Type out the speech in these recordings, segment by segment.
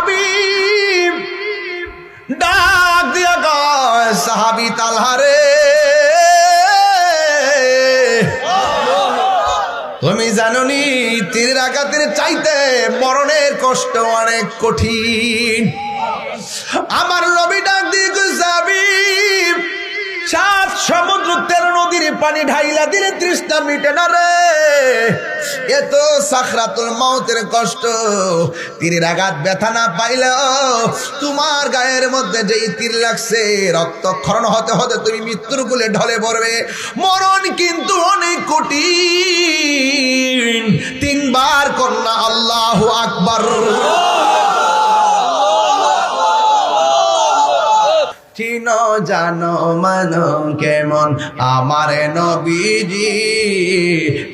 হাবিব ডাক দিয়া কয় সাহাবী তালহা রে, তুমি জানোনি তীর আঘাতের চাইতে মরণের কষ্ট অনেক কঠিন। আমার নবী ডাক দিয়ে কইছে হাবিব, 7 সমুদ্র 13 নদীর পানি ঢাইলা দিলে তৃষ্ণা মিটে না রে। এত সাকরাতুল মউতের কষ্ট, তীরের আঘাত ব্যথা না পাইলেও তোমার গায়ের মধ্যে যেই তীর লাগছে রক্তক্ষরণ হতে হতে তুমি মৃত্যুর কোলে ঢলে পড়বে। মরণ কিন্তু অনেক কঠিন। 3 বার কন্যা আল্লাহু আকবার। চিনো জানো মানো কেমন আমার নবীজি,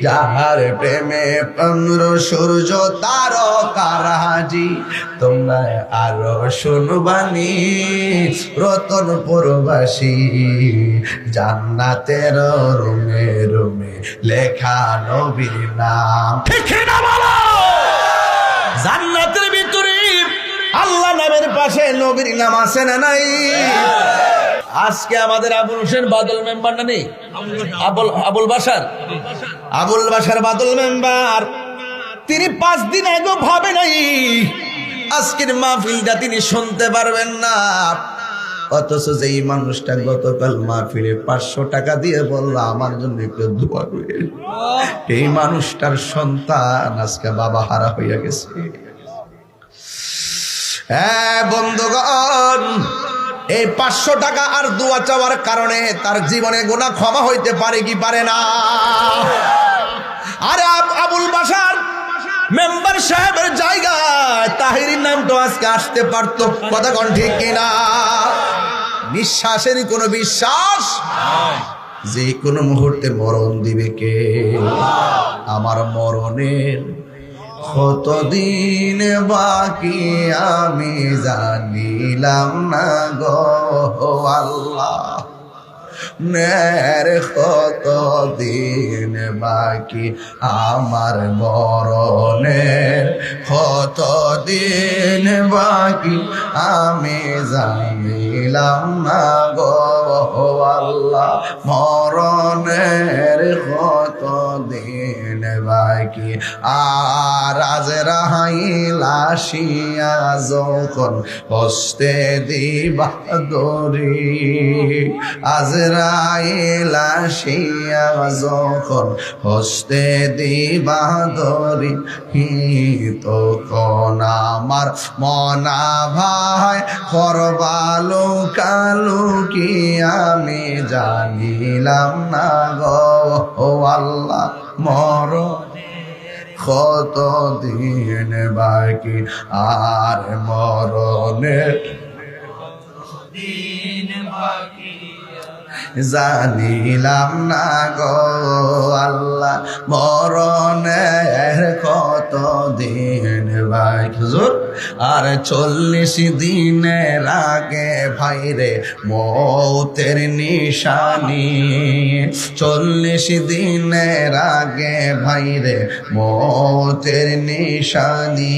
যাহার প্রেমে 15 সূর্য তারকারাজি। তোমরা আরো শুনবানি রতনপুরবাসী, জান্নাতের রুমে রুমে লেখা নবীর নাম। ঠিক না বলো? জান্নাতের ভিতরে আল্লাহ নামের পাশে নবীর নাম আছে না নাই? আজকে আমাদের আবুল হোসেন বাদল মেম্বার না নেই? আবুল বাশার বাদল মেম্বার, তিনি 5 দিন আগে ভাবে নাই আজকের মাহফিলটা তিনি শুনতে পারবেন না। অথচ যেই মানুষটা গতকাল মাহফিলে 500 টাকা দিয়ে বলল আমার জন্য একটু দোয়া করেন, এই মানুষটার সন্তান আজকে বাবা হারা হইয়া গেছে। হ্যাঁ বন্ধুগণ, এই 500 টাকা আর দোয়া চাওয়ার কারণে তার জীবনে গুনাহ ক্ষমা হইতে পারে কি পারে না? আরে আবুল বাশার মেম্বার সাহেবের জায়গায় তাহিরির নাম তো আজকে আসতে পারতো। কথা কোন ঠিক কিনা? নিঃশ্বাসের কোনো বিশ্বাস যে কোনো মুহূর্তে মরণ দিবে কে? আমার মরণের কতদিন বাকি আমি জানিলাম না গো আল্লাহ, নের কতদিন বাকি আমার মরণের কতদিন বাকি আমি জানিলাম না গো আল্লাহ, মরণের কতদিন বাকি। আর আজরাইল আসিয়া যখন হস্তে দিবা দড়ি, আজরাইল আসিয়া যখন হস্তে দিবা দড়ি, তখন আমার মনা ভাই করবালো কালু কি আমি জানিলাম না গো আল্লাহ, কত দিন বাকি আর মরণের দিন বাকি জানিলাম না গো আল্লাহ, মরণের কত দিন বাকি। হুজুর আর 40 দিনের আগে ভাইরে মৌতের নিশানি, 40 দিনের আগে ভাইরে মৌতের নিশানি,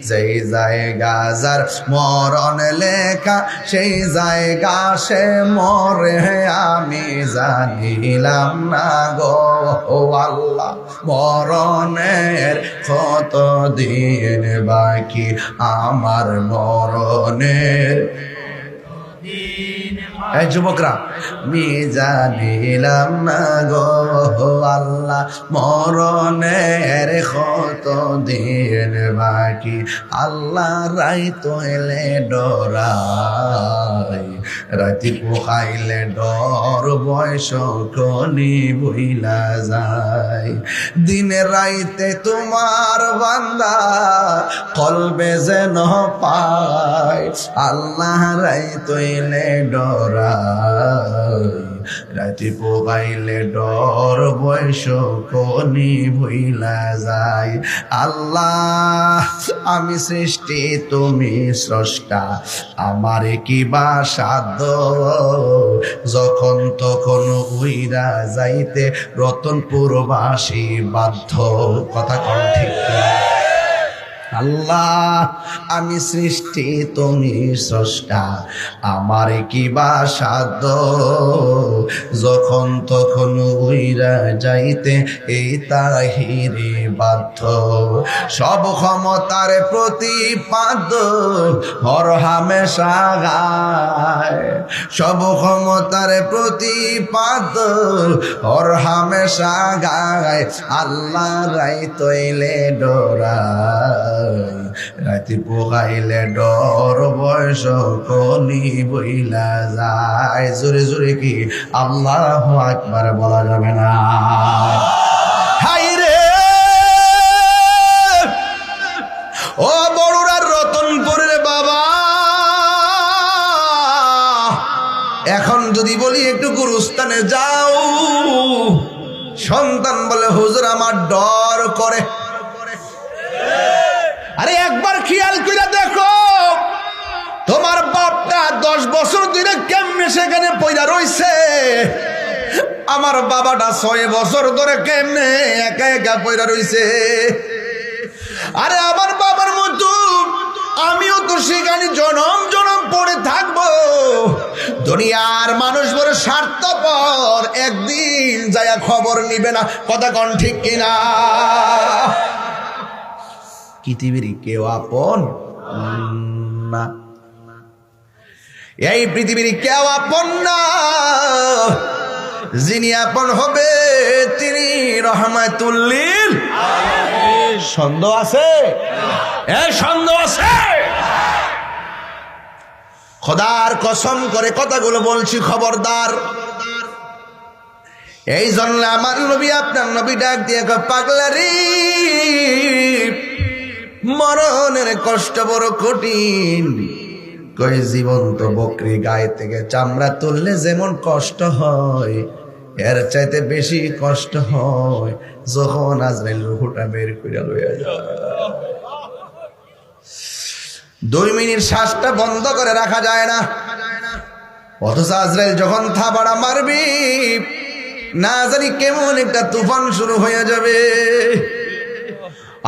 যেই জায়গা যার মরণ লেখা সেই জায়গা সে মরে আমি জানিলাম না গো আল্লাহ, মরণের কত দিন বাকি আমার মরণের। এই যুবকরা, আমি জানিলাম না গো আল্লাহ, মরণের কত দিন বাকি। আল্লাহ রাইত এলে ডরাই, রাতি পোহাইলে ডর, বয়স কনি বইলা যায়। দিনে রাইতে তোমার বান্দা কলবে যেন পায়, আল্লাহ রাইত এলে ডরাই, রাতি পোহাইলে ডর, বয়স কনি ভুইলা যায়। আল্লাহ আমি সৃষ্টি তুমি স্রষ্টা, আমারে কি বা সাধ্য, যখন তখন উইরা যাইতে রতনপুরবাসী বাধ্য। কথা কোন ঠিক? আল্লাহ আমি সৃষ্টি তুমি স্রষ্টা, আমার কি বা সাধ্য যখন তখন উইরা যাইতে এই তাহিরে বাধ্য। সব ক্ষমতার প্রতিপাদ্য হর হামেশা গায়, সব ক্ষমতার প্রতিপাদ্য হর হামেশা গায়। আল্লাহ রাই তৈলে ডরাই, রাতি পোহাইলে ডর বয়স কলি বইলা যায়। জোরে জোরে কি আল্লাহু আকবার বলা যাবে না? হাই রে ও বড়ুরার রতনপুরের বাবা, এখন যদি বলি একটু গুরুস্থানে যাও, সন্তান বলে হুজুর আমার ডর করে। আরে একবার খেয়াল করে দেখো, তোমার বাপটা 10 বছর ধরে কেমনে সেখানে পয়রা রইছে, আমার বাবাটা 6 বছর ধরে কেমনে একা একা পয়রা রইছে। আরে আমার বাবার মতো আমিও তো সেখানে জনম জনম পড়ে থাকবো। দুনিয়ার মানুষ বড় স্বার্থপর, একদিন যায়া খবর নিবে না। কথা কোন ঠিক কিনা? পৃথিবীর কেউ আপন না, এই পৃথিবীর কেউ আপন না। যিনি আপন হবে তিনি রহমাতুল লিল আলামিন। সন্দেহ আছে? এই সন্দেহ আছে? খোদার কসম করে কথাগুলো বলছি, খবরদার। এই জন্য আমার নবী আপনার নবী ডাক দিয়ে পাগলারি, মরণের কষ্ট বড় কঠিন। কই জীবন্ত বকরি গায়ে থেকে চামড়া তুললে যেমন কষ্ট হয়, এর চাইতে বেশি কষ্ট হয় যখন আজরাইল রূহটা বের করে লইয়া যায়। 2 মিনিট শ্বাসটা বন্ধ করে রাখা যায় না, অথচ আজরাইল যখন থাবাড়া মারবি না জানি কেমন একটা তুফান শুরু হয়ে যাবে।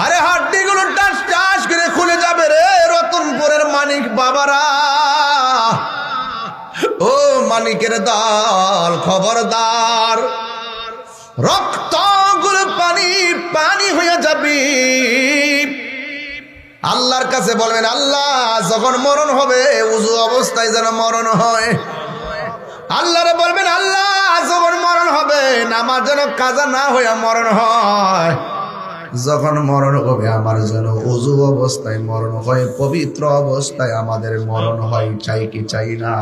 আরে হাড্ডিগুলো টাস টাস করে খুলে যাবে রে রতনপুরের মানিক বাবারা। ও মানিকের দল খবরদার, রক্তগুলো পানি পানি হয়ে যাবে। আল্লাহর কাছে বলবেন, আল্লাহ যখন মরণ হবে উযু অবস্থায় যেন মরণ হয়। আল্লাহরে বলবেন, আল্লাহ যখন মরণ হবে নামাজ যেন কাজা না হইয়া মরণ হয়। যখন মরণ হবে আমার যেন ওযু অবস্থায় মরণ হয়, পবিত্র অবস্থায় আমাদের মরণ হয়। চাই কি চাই না?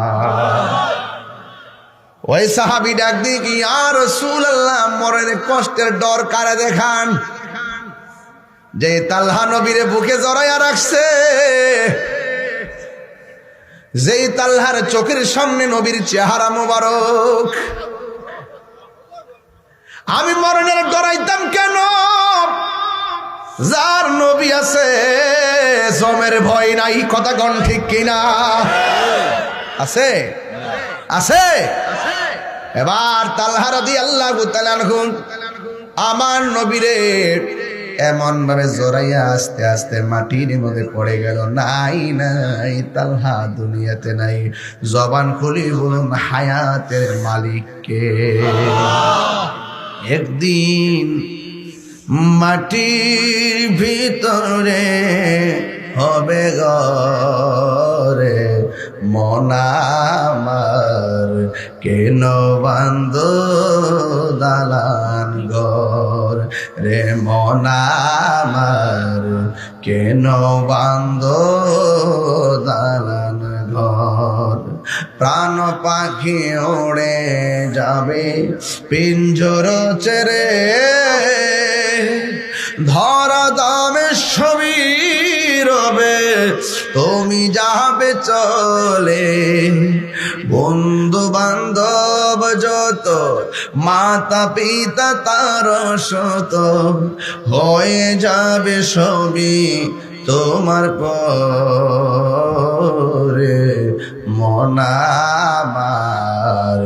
ওই সাহাবী ডাক দিয়ে কি, ইয়া রাসূলুল্লাহ, মরণের কষ্টের ডর কারে দেখান? যে তালহা নবীরে বুকে জড়াইয়া রাখছে, যেই তালহার চোখের সামনে নবীর চেহারা মোবারক। আমি মরণের ডরাইতাম কেন? যার নবী আছে জমের ভয় নাই। কথা কোন ঠিক কিনা? আছে আছে। এবার তালহা রাদিয়াল্লাহু তাআলা আনহু আমার নবীরে এমন ভাবে জড়াইয়া আস্তে আস্তে মাটির মধ্যে পড়ে গেল। নাই নাই, তালহা দুনিয়াতে নাই। জবান খুলি বলুন হায়াতের মালিককে। একদিন মাটির ভিতরে হবে ঘরে মন আমার, কেন বান্ধ দালান ঘর রে মন আমার, কেন বান্ধ দালান ঘর। প্রাণ পাখি ওড়ে যাবে পিঞ্জর ছেড়ে, ধরা দামে সবই রবে তুমি যাবে চলে। বন্ধু বান্ধব যত, মাতা পিতা তার শত, হয়ে যাবে সবই তোমার পরে। মন আমার,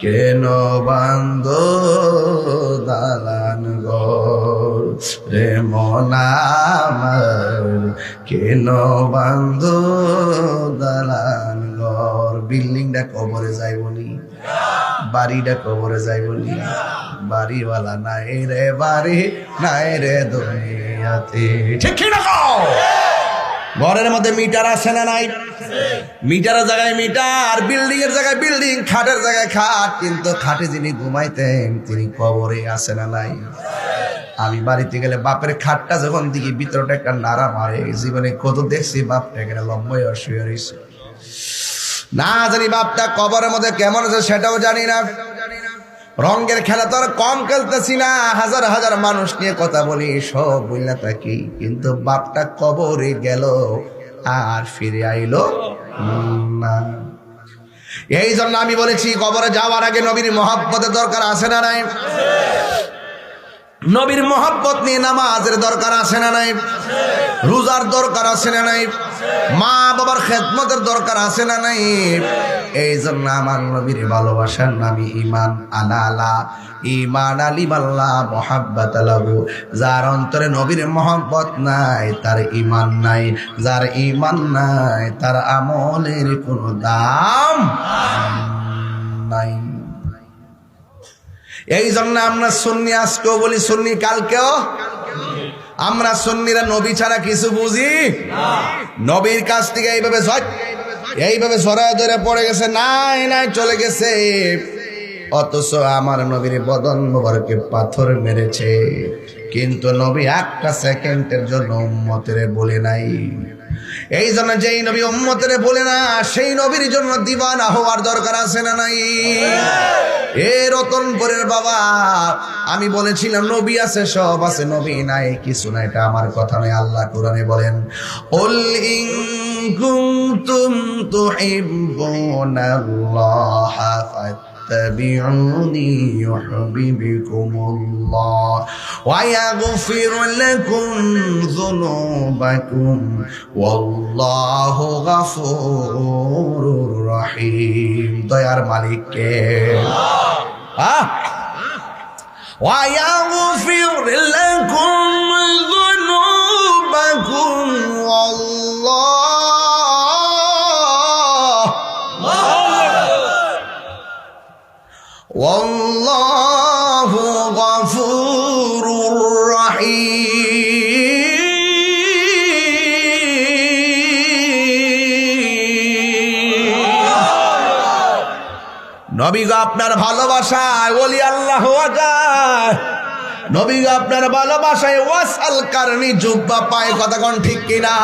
কেন বান্ধ দালান ঘর রে মন আমার, কেন বান্ধো দালান ঘর। বিল্ডিংটা কবরে যায় বলি, বাড়িটা কবরে যায় বলি, বাড়িওয়ালা নাই রে বাড়ি নাই রে দুনিয়াতে। ঠিক কি না? ঘরের মধ্যে মিটার আছে না নাই? মিটারের জায়গায় মিটার, বিল্ডিং এর জায়গায় বিল্ডিং, খাটের জায়গায় খাট, কিন্তু খাটে যিনি ঘুমাইতেন তিনি কবরে আছে না নাই? আমি বাড়িতে গেলে বাপের খাটটা যখন দিকে ভিতরটা একটা নাড়া মারে, জীবনে কত দেখছি বাপটা এখানে লম্বাই শুয়ে রয়েছে। না জানি বাপটা কবরের মধ্যে কেমন আছে সেটাও জানি না। রঙের খেলা তো আর কম খেলতেছি না, হাজার হাজার মানুষ নিয়ে কথা বলি, সব বললা থাকি, কিন্তু বাপটা কবরে গেল আর ফিরে আইলো না। এই জন্য আমি বলেছি কবরে যাওয়ার আগে নবীর মহব্বতের দরকার আছে না নাই? নবীর মহব্বত নিয়ে নামাজের দরকার আছে না নাই? রোজার দরকার আছে না নাই? মা বাবার খেদমতের দরকার আছে না নাই? এই জন্য আমার নবীর ভালোবাসার নামই ঈমান। আলা ঈমান আলী বাল্লাহ মুহাব্বাত লাহু। যার অন্তরে নবীর মহব্বত নাই তার ঈমান নাই, যার ঈমান নাই তার আমলের কোনো দাম নাই। এই জন্য আমরা সুন্নি আজকেও বলি, সুন্নি কালকেও। আমরা সুন্নিরা নবী ছাড়া কিছু বুঝি না। নবীর কাছ থেকে এইভাবে সরায় ধরে পড়ে গেছে, নাই নাই চলে গেছে, অথচ আমার নবীর বদন মোবারকে পাথর মেরেছে, কিন্তু নবী একটা সেকেন্ডের জন্য উম্মতের বলে নাই। এই জন্য যেই নবী উম্মতের বলে না, সেই নবীর জন্য দিওয়ানা হওয়ার দরকার আছে না নাই? এ রতনপুরের বাবা, আমি বলেছিলাম নবী আছে, সব আছে, নবী নাই কিছু না, এটা আমার কথা নয়। আল্লাহ কোরআনে বলেন, কুল ইন কুনতুম তুহিব্বুনাল্লাহা ফাত্তাবিউনি ইউহিব্বুকুমুল্লাহ ওয়া ইয়াগফির লাকুম যুনুবাকুম ওয়াল্লাহু গফুরুর রহিম। দয়ার মালিক কে? وَيَغْفِرْ لَكُمْ ذُنُوبَكُمْ وَاللَّهُ غَفُورٌ رَّحِيمٌ। নবী গো আপনার ভালোবাসায় ওলি আল্লাহ হওয়া যায়। নবী গো আপনার ভালোবাসায় ওয়াসাল কারণী জুব্বা পায়, কথা কোন ঠিক কিনা?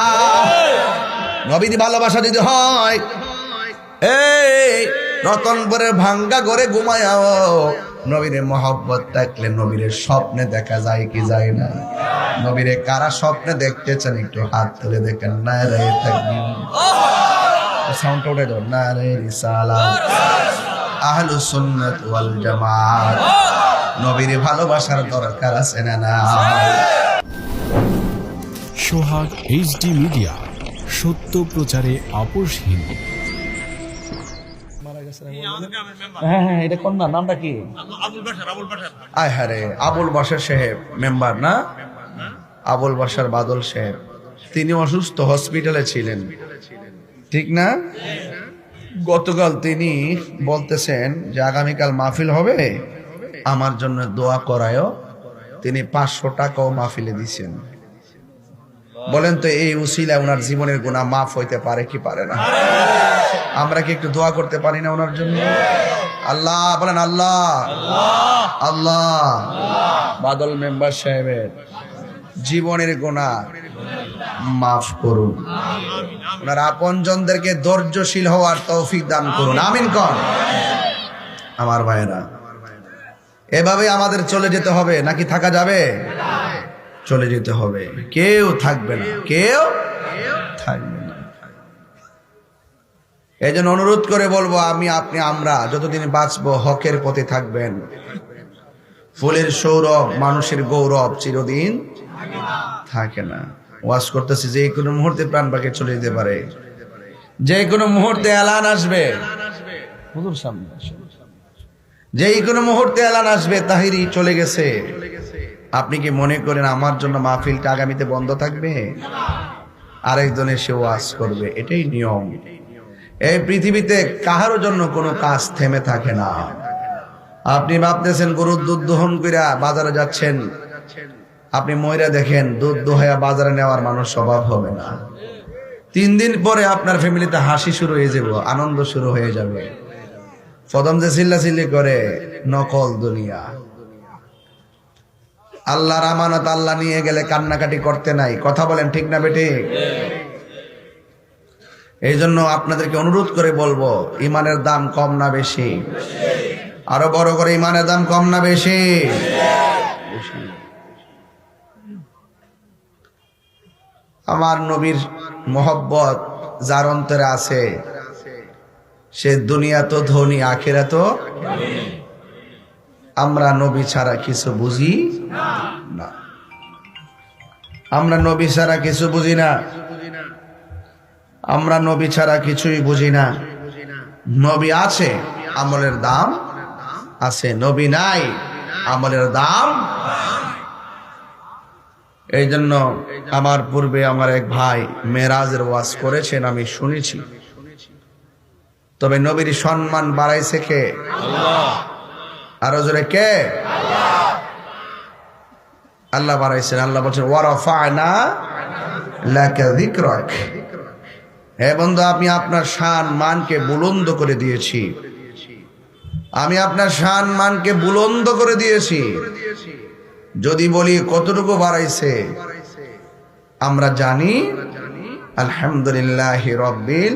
নবীর ভালোবাসা যদি হয়, এই রতনপুরের ভাঙ্গা ঘরে ঘুমায়াও নবীর মহব্বত থাকলে নবীর স্বপ্নে দেখা যায় কি যায় না? নবীরে কারা স্বপ্নে দেখতে চান একটু হাত তুলে দেখেন। না রে তাকবীর, সাউন্ড উঠে দাও। না রে রিসালাত, আহলুস সুন্নাত ওয়াল জামাত। নবীর ভালোবাসার দরকার আছে না না? সোহাগ এইচডি মিডিয়া, সত্য প্রচারে আপোষহীন। হ্যাঁ, এটা কোন নামটা কি? আয় হারে, আবুল বাশার সাহেব মেম্বার না? আবুল বাশার বাদল সাহেব, তিনি অসুস্থ, হসপিটালে ছিলেন, ঠিক না? গতকাল তিনি বলতেছেন যে আগামীকাল মাহফিল হবে, আমার জন্য দোয়া করায়ও। তিনি 500 টাকাও মাহফিলে দিচ্ছেন। বলেন তো এই উসিলায় ওনার জীবনের গুনাহ মাফ হইতে পারে কি পারে না? আমরা কি একটু দোয়া করতে পারি না ওনার জন্য? আল্লাহ বলেন, আল্লাহ আল্লাহ বাদল মেম্বার সাহেবের জীবনের গুনাহ মাফ করুন, ওনার আপনজনদেরকে ধৈর্যশীল হওয়ার তৌফিক দান করুন, আমিন কর। আমার ভাইরা, এভাবে আমাদের চলে যেতে হবে নাকি থাকা যাবে? চলে যেতে হবে, কেউ থাকবে না, কেউ থাকবে না। এই জন্য অনুরোধ করে বলবো, আমি আপনি আমরা যতদিন বাঁচবো হকের পথে থাকবেন। ফুলের সৌরভ মানুষের গৌরব চিরদিন থাকে না। ওয়াজ করতেছি, যে কোনো মুহূর্তে প্রাণ পাখি চলে যেতে পারে, যে কোনো মুহূর্তে এলান আসবে, হুজুর সামনে যে কোনো মুহূর্তে এলান আসবে তাহিরি চলে গেছে। আপনি কি মনে করেন আমার জন্য মাহফিলটা আগামীতে বন্ধ থাকবে? আরেকজন এসে ওয়াজ করবে, এটাই নিয়ম। এই পৃথিবীতে কাহারও জন্য কোনো কাজ থেমে থাকে না। আপনি ভাবতেছেন গরুর দুধ দহন কইরা বাজারে যাচ্ছেন, আপনি ময়রা দেখেন দুধ দোহাইয়া বাজারে নেওয়ার মানুষ স্বভাব হবে না। 3 দিন পরে আপনার ফ্যামিলিতে হাসি শুরু হয়ে যাবে, আনন্দ শুরু হয়ে যাবে। প্রথম যে চিল্লাচিল্লি করে নকল দুনিয়া। আল্লাহর আমানত আল্লাহ নিয়ে গেলে কান্নাকাটি করতে নাই। কথা বলেন ঠিক না বেটে? এই জন্য আপনাদেরকে অনুরোধ করে বলবো, ইমানের দাম কম না বেশি? আরো বড় করে, ইমানের দাম কম না বেশি? আমার নবীর মোহব্বত যার অন্তরে আছে, সে দুনিয়া তো ধনী, আখিরা তো। আমরা নবী ছাড়া কিছু বুঝি না। আমরা নবী ছাড়া কিছু বুঝি না। আমরা নবী ছাড়া কিছুই বুঝি না। নবী আছে, আমলের দাম আছে। নবী নাই, আমলের দাম। এই জন্য আমার পূর্বে আমার এক ভাই মেরাজের ওয়াজ করেছেন, আমি শুনেছি। তবে নবীর সম্মান বাড়াইছে কে? আল্লাহ। আরো জোরে কে? আল্লাহ বাড়াইছেন। আল্লাহ বলছেন ওয়ারাফা'না লাকা যিকরাক। হে বন্ধু, আমি আপনার শান মানকে বুলন্দ করে দিয়েছি। আমি আপনার শান মানকে বুলন্দ করে দিয়েছি। যদি বলি কতটুকু বাড়াইছে, আমরা জানি। আলহামদুলিল্লাহি রাব্বিল